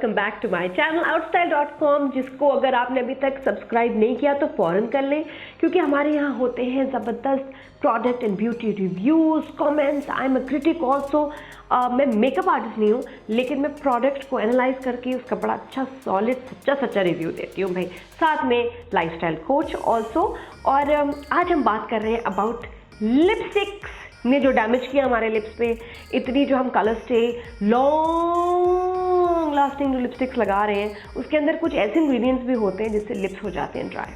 Welcome back to my channel outstyle.com, जिसको अगर आपने अभी तक सब्सक्राइब नहीं किया तो फ़ौरन कर लें, क्योंकि हमारे यहाँ होते हैं ज़बरदस्त product and beauty reviews, comments. I am a critic also. मैं मेकअप आर्टिस्ट नहीं हूँ, लेकिन मैं प्रोडक्ट को एनालाइज करके उसका बड़ा अच्छा सॉलिड सच्चा रिव्यू देती हूँ भाई, साथ में लाइफस्टाइल कोच ऑल्सो। और आज हम बात कर रहे हैं अबाउट लिपस्टिक्स ने जो डैमेज किया हमारे लिप्स पे। इतनी जो हम कलर स्टे लॉन्ग लास्टिंग जो लिपस्टिक्स लगा रहे हैं, उसके अंदर कुछ ऐसे इंग्रेडिएंट्स भी होते हैं जिससे लिप्स हो जाते हैं ड्राई,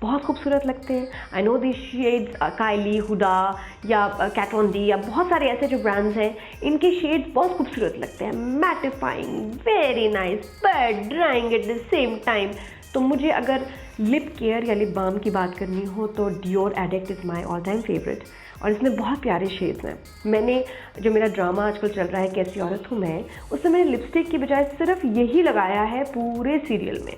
बहुत खूबसूरत लगते हैं। आई नो दिस शेड्स, काइली, हुडा या कैट ऑन डी या बहुत सारे ऐसे जो ब्रांड्स हैं, इनके शेड्स बहुत खूबसूरत लगते हैं, mattifying, very nice, but drawing at the same time. तो मुझे अगर लिप केयर या लिप बाम की बात करनी हो तो Dior addict is my all time favourite, और इसमें बहुत प्यारे शेड्स हैं। मैंने जो मेरा ड्रामा आजकल चल रहा है कैसी औरत हूँ मैं, उसमें मैंने लिपस्टिक की बजाय सिर्फ यही लगाया है पूरे सीरियल में,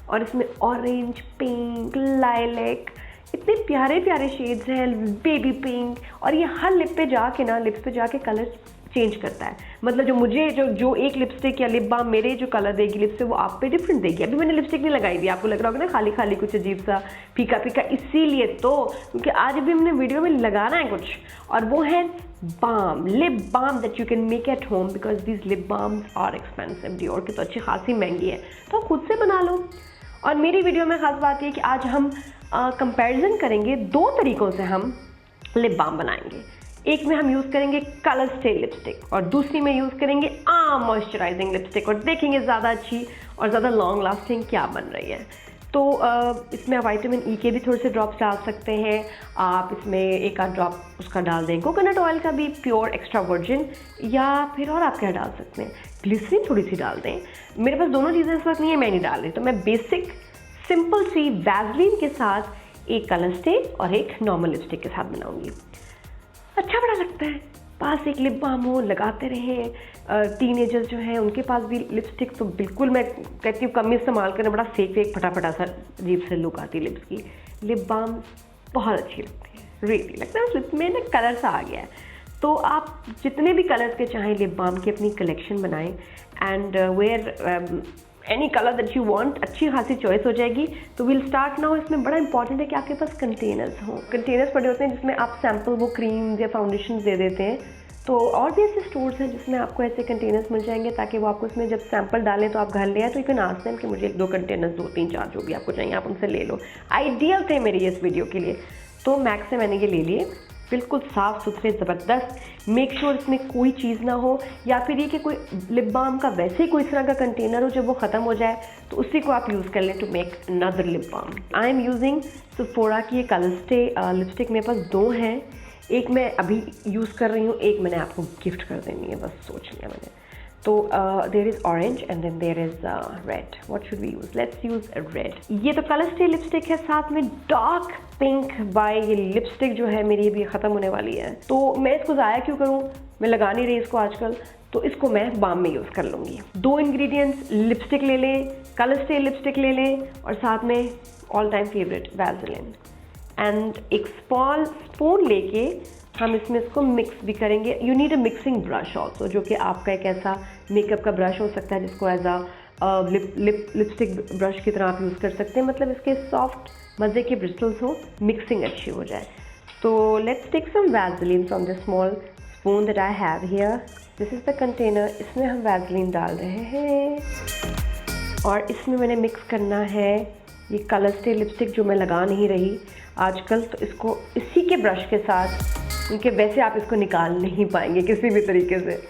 और इसमें ऑरेंज, पिंक, लाइलैक, इतने प्यारे प्यारे शेड्स हैं, बेबी पिंक। और ये हर लिप्स पे जाके कलर चेंज करता है। मतलब जो मुझे जो एक लिपस्टिक या लिप बाम मेरे जो कलर देगी लिप से, वो आप पे डिफरेंट देगी। अभी मैंने लिपस्टिक नहीं लगाई थी, आपको लग रहा होगा ना खाली खाली कुछ अजीब सा फीका फीका, इसीलिए तो, क्योंकि आज भी हमने वीडियो में लगाना है कुछ, और वो है balm, lip balm that you can make at home, because these lip balms are expensive. Dior की तो अच्छी खासी महंगी है, तो आप खुद से बना लो। और मेरी वीडियो में ख़ास बात ये कि आज हम कंपैरिजन करेंगे, दो तरीक़ों से हम लिप बाम बनाएंगे। एक में हम यूज़ करेंगे कलर स्टे लिपस्टिक और दूसरी में यूज़ करेंगे मॉइस्चराइजिंग लिपस्टिक, और देखेंगे ज़्यादा अच्छी और ज़्यादा लॉन्ग लास्टिंग क्या बन रही है। तो इसमें आप विटामिन ई के भी थोड़े से ड्रॉप्स डाल सकते हैं। आप इसमें एक आध ड्रॉप उसका डाल दें, कोकोनट ऑयल का भी, प्योर एक्स्ट्रा वर्जिन, या फिर और आप क्या डाल सकते हैं, ग्लिसरीन थोड़ी सी डाल दें। मेरे पास दोनों चीज़ें इस वक्त नहीं है, मैं नहीं डाल रही, तो मैं बेसिक सिंपल सी वैसलीन के साथ एक कलर स्टे और एक नॉर्मल लिपस्टिक के साथ बनाऊँगी। अच्छा बड़ा लगता है, पास एक लिप बाम हो, लगाते रहें। टीनेजर्स जो हैं उनके पास भी लिपस्टिक तो बिल्कुल, मैं कहती हूँ कम इस्तेमाल करें, बड़ा फेक फटाफटा सा अजीब से लुक आती है लिप्स की। लिप बाम बहुत अच्छी लगती है, रियली लगता है उस लिप में ना कलर सा आ गया है। तो आप जितने भी कलर्स के चाहें लिप बाम की अपनी कलेक्शन बनाएं, and wear any colour that you want, अच्छी खासी चॉइस हो जाएगी। तो विल स्टार्ट नाउ। इसमें बड़ा इंपॉर्टेंट है कि आपके पास कंटेनर्स हों। कंटेनर्स पड़े होते हैं जिसमें आप सैम्पल वो क्रीम्स या फाउंडेशन दे देते हैं, तो और भी ऐसे स्टोर्स हैं जिसमें आपको ऐसे कंटेनर्स मिल जाएंगे, ताकि वो आपको इसमें जब सैम्पल डालें तो आप घर ले आए, तो यू कैन आस्क देम कि मुझे 1-2 कंटेनर्स, 2-3 4 जो भी आपको चाहिए आप उनसे ले लो। आइडियल थे मेरी इस वीडियो के लिए, तो मैक्स से मैंने ये ले लिए, बिल्कुल साफ़ सुथरे ज़बरदस्त। मेक श्योर इसमें कोई चीज़ ना हो, या फिर ये कि कोई लिप बाम का वैसे ही कोई इस तरह का कंटेनर हो जब वो ख़त्म हो जाए तो उसी को आप यूज़ कर लें to make another lip balm. I am using Sephora की ये कलर स्टे लिपस्टिक। मेरे पास 2 हैं, एक मैं अभी यूज़ कर रही हूँ, एक मैंने आपको गिफ्ट कर देनी है, बस सोच लिया मैंने। तो there is orange and then there is red. What should we use? Let's use red. ये तो कलर स्टे लिपस्टिक है, साथ में डार्क पिंक बाय ये लिपस्टिक जो है मेरी अभी ख़त्म होने वाली है, तो मैं इसको ज़ाया क्यों करूँ, मैं लगा नहीं रही इसको आजकल, तो इसको मैं बाम में यूज़ कर लूँगी। 2 इंग्रेडिएंट्स, लिपस्टिक ले लें, कलर स्टे लिपस्टिक ले लें, और साथ में all time favourite Vaseline, and एक स्मॉल स्पून लेके हम इसमें इसको मिक्स भी करेंगे। You need a mixing brush also, जो कि आपका एक ऐसा मेकअप का ब्रश हो सकता है जिसको एज अ लिपस्टिक ब्रश की तरह आप यूज़ कर सकते हैं। मतलब इसके सॉफ्ट मज़े के ब्रिस्टल्स हो, मिक्सिंग अच्छी हो जाए। तो let's take some Vaseline from the small spoon that I have here. This is the container, इसमें हम वैसलीन डाल रहे हैं, और इसमें मैंने मिक्स करना है ये कलर स्टे लिपस्टिक जो मैं लगा नहीं रही आजकल, तो इसको इसी के ब्रश के साथ, क्योंकि वैसे आप इसको निकाल नहीं पाएंगे किसी भी तरीके से,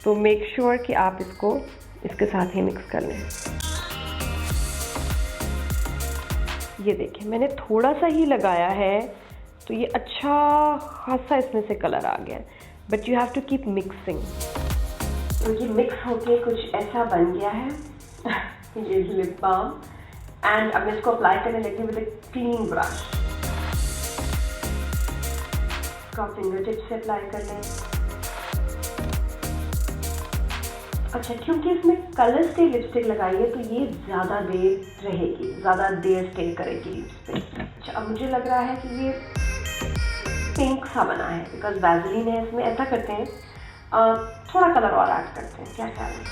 तो मेक श्योर कि आप इसको इसके साथ ही मिक्स कर लें। ये देखिए मैंने थोड़ा सा ही लगाया है, तो ये अच्छा खासा इसमें से कलर आ गया, but you have to keep mixing. तो ये मिक्स होके कुछ ऐसा बन गया है ये लिप बाम, एंड अब मैं इसको अप्लाई करने लगी विद अ क्लीन ब्रश। इसको फिंगर टिप से अप्लाई कर लें। अच्छा, क्योंकि इसमें कलर स्टे लिपस्टिक लगाई है तो ये ज़्यादा देर रहेगी, ज़्यादा देर स्टे करेगी लिप्स पे। अच्छा, अब मुझे लग रहा है कि ये पिंक सा बना है, बिकॉज वैसलीन है इसमें। ऐसा करते हैं थोड़ा कलर और ऐड करते हैं, क्या ख्याल है?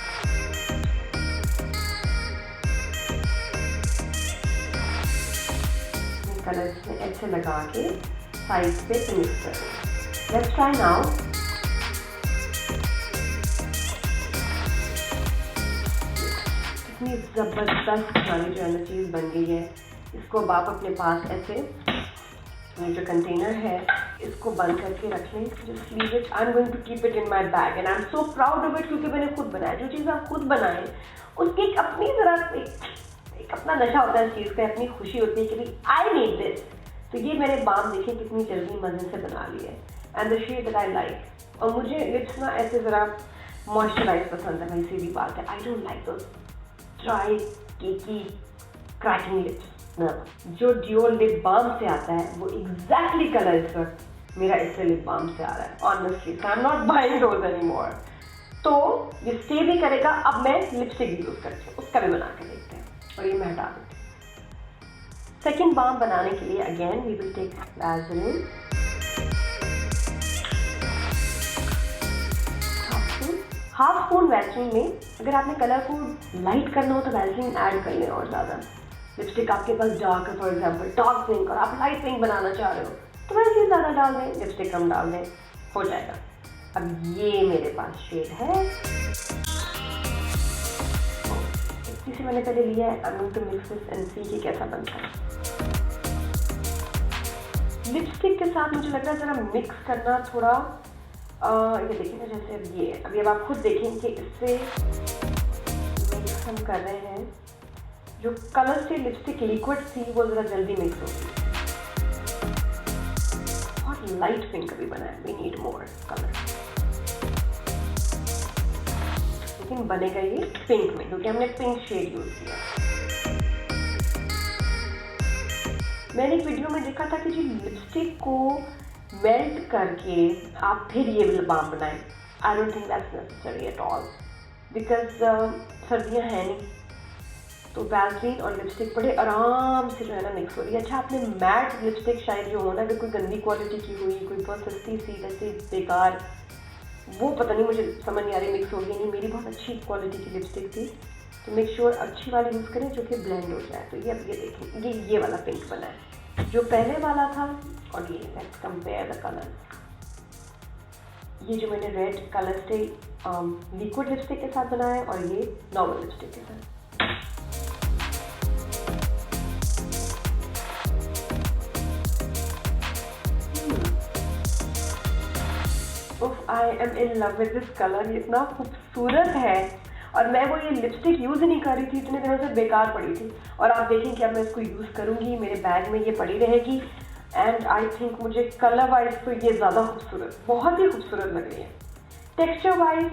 कलर इसमें ऐसे लगा के साइड पे मिक्स करें। Let's try now. कितनी ज़बरदस्त हमारी जो है ना चीज़ बन गई है। इसको अब आप अपने पास ऐसे जो कंटेनर है इसको बंद करके रख लें। Just leave it. I am going to keep it in my bag and I am so proud of it, क्योंकि मैंने खुद बनाया। जो चीज़ आप खुद बनाएं उसकी एक अपनी ज़रा एक अपना नशा होता है इस चीज़ का, अपनी खुशी होती है कि भाई आई नीड दिस। तो ये मैंने बाम देखिए कितनी जल्दी मज़े से बना ली है and the shade that I like. और मुझे लिप्स ना ऐसे ज़रा मॉइस्चराइज पसंद है भाई, सीधी बात है। I don't like those dry cakey cracking lips. जो डियोर लिप बाम से आता है वो एग्जैक्टली कलर इस वक्त मेरा इससे लिप बाम से आ रहा है honestly. I am not buying those anymore. तो ये स्टे भी करेगा। अब मैं लिपस्टिक भी यूज करती हूँ, उसका भी बना के देखते हैं। और ये मैं हटा देती हूँ। सेकेंड बाम बनाने के लिए again we will take Vaseline, half spoon Vaseline में। अगर आपने कलर को लाइट करना हो तो वैसलीन ऐड कर लें और ज़्यादा। लिपस्टिक आपके पास डार्क है, फॉर एग्जाम्पल डार्क पिंक, और आप लाइट पिंक बनाना चाह रहे हो तो वैसे ज़्यादा डाल दें, लिपस्टिक कम डाल दें, हो जाएगा। अब ये मेरे पास शेड है, इसी से मैंने पहले लिया है। I am going to mix this and see कि कैसा बनता है। लिपस्टिक के साथ मुझे लग रहा है ज़रा मिक्स करना थोड़ा ये देखिए ना, जैसे अभी अब आप खुद देखें कि इससे मिक्स हम कर रहे हैं। जो कलर से लिपस्टिक लिक्विड थी वो ज़रा जल्दी मिक्स होगी। बहुत लाइट पिंक अभी बना है, वी नीड मोर कलर। लेकिन बनेगा ये पिंक में, क्योंकि हमने पिंक शेड यूज किया। मैंने एक वीडियो में देखा था कि जी लिपस्टिक को मेल्ट करके आप फिर ये लिप बाम बनाएं। I don't think that's necessary at all, because सर्दियाँ हैं नहीं, तो वैसलीन और लिपस्टिक बड़े आराम से जो है ना मिक्स हो रही है। अच्छा, आपने मैट लिपस्टिक शायद जो हो ना, अगर कोई गंदी क्वालिटी की हुई, कोई बहुत सस्ती सी वैसे बेकार, वो पता नहीं, मुझे समझ नहीं आ रही मिक्स होगी नहीं। मेरी बहुत अच्छी क्वालिटी की लिपस्टिक थी, तो मेक श्योर अच्छी वाली यूज़ करें जो कि ब्लेंड हो जाए। तो ये अब ये देखें, ये वाला पिंक बना है जो पहले वाला था, और ये लेट्स कंपेयर द कलर। ये जो मैंने रेड कलर से लिक्विड लिपस्टिक के साथ बनाया है और ये नॉर्मल लिपस्टिक के साथ। I am in love with this colour. ये इतना खूबसूरत है और मैं वो ये लिपस्टिक यूज़ नहीं कर रही थी, इतने दिनों से बेकार पड़ी थी। और आप देखें कि अब मैं इसको यूज़ करूँगी, मेरे बैग में ये पड़ी रहेगी। एंड आई थिंक मुझे कलर वाइज तो ये ज़्यादा खूबसूरत, बहुत ही खूबसूरत लग रही है। टेक्सचर वाइज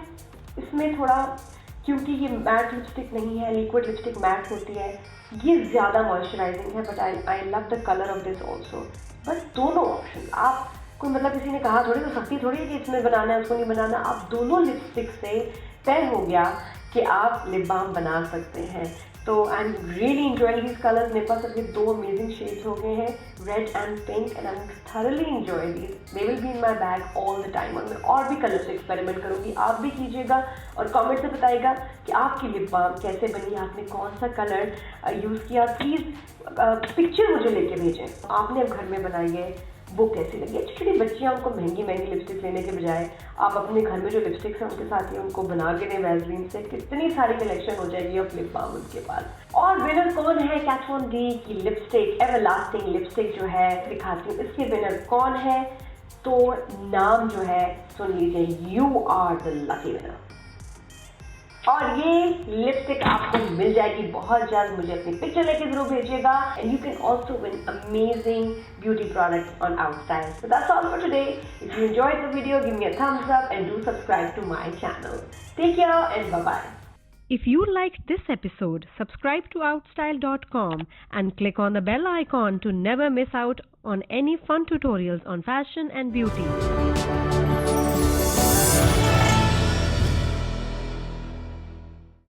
इसमें थोड़ा, क्योंकि ये मैट लिपस्टिक नहीं है, लिक्विड लिपस्टिक मैट होती है, ये ज़्यादा मॉइस्चराइजिंग है। But I love the colour of this also. बस दोनों ऑप्शन, आप कोई मतलब किसी ने कहा थोड़ी, तो सख्ती थोड़ी है कि इसमें बनाना है उसको नहीं बनाना। आप दोनों लिपस्टिक से तय हो गया कि आप लिप बाम बना सकते हैं। तो I am really enjoying these colours. मेरे पास अभी 2 अमेजिंग शेड्स हो गए हैं, red and pink, and I M thoroughly enjoy these. They will be in my bag all the time. और मैं और भी कलर से एक्सपेरिमेंट करूँगी, आप भी कीजिएगा और कमेंट से बताइएगा कि आपकी लिप बाम कैसे बनी, आपने कौन सा कलर यूज़ किया। प्लीज़ पिक्चर मुझे लेके भेजें, आपने अब घर में बनाई है वो कैसी लगी। अच्छी छोटी बच्चियाँ, उनको महंगी महंगी लिपस्टिक लेने के बजाय आप अपने घर में जो लिपस्टिक्स हैं उनके साथ ही उनको बना के दें वैसलीन से। कितनी सारी कलेक्शन हो जाएगी ऑफ लिप बाम उनके पास। और विनर कौन है कैट von D की लिपस्टिक, एवरलास्टिंग लिपस्टिक जो है दिखाती हूँ, इसके विनर कौन है। तो नाम जो है सुन लीजिए, you are the lucky winner. और ये लिपस्टिक आपको मिल जाएगी बहुत जल्द। मुझे अपनी पिक्चर लेके जरूर भेजिएगा। And you can also win amazing beauty products on आउटस्टाइल। So that's all for today. If you enjoyed the video, give me a thumbs up and do subscribe to my channel. Take care and bye-bye. If you liked this episode, subscribe to Outstyle.com and click on the bell icon to never miss out on any fun tutorials on fashion and beauty.